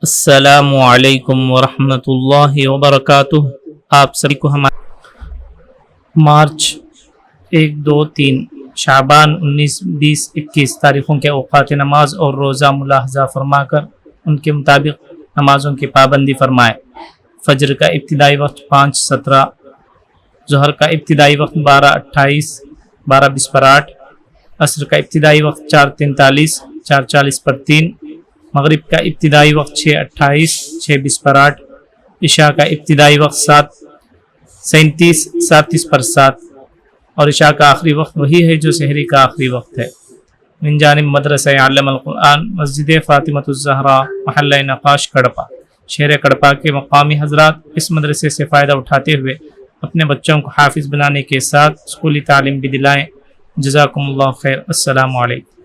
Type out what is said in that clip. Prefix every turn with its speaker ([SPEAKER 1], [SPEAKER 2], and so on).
[SPEAKER 1] अस्सलामु अलैकुम वरहमतुल्लाहि वबरकातुह। आप सभी को हमारे मार्च 1, 2, 3 शाबान 19, 20, 21 तारीख़ों के औक़ात नमाज और रोज़ा मुलाहज़ा फरमाकर उनके मुताबिक नमाज़ों की पाबंदी फरमाए। फ़जर का इब्तिदाई वक्त 5:17, ज़ोहर का इब्तिदाई वक्त 12:28, 12:20 पर 8, असर का इब्तिदाई वक्त 4:43, 4:40 पर 3, मगरिब का इब्तिदाई वक्त 6:28, 6:20 पर 8, इशा का इब्तिदाई वक्त 7:37, 7:30 पर 7 और इशा का आखिरी वक्त वही है जो सहरी का आखिरी वक्त है। मिन जानिब मदरसा अल्लमल कुरान मस्जिद फ़ातिमतुज़ ज़हरा महल्ला नक़ाश कड़पा, शहर कड़पा के मकामी हज़रात इस मदरसे से फ़ायदा उठाते हुए अपने बच्चों को हाफिज़ बनाने के साथ स्कूली तालीम भी दिलाएँ। जज़ाकुमुल्लाह खैर। अस्सलामु अलैकुम।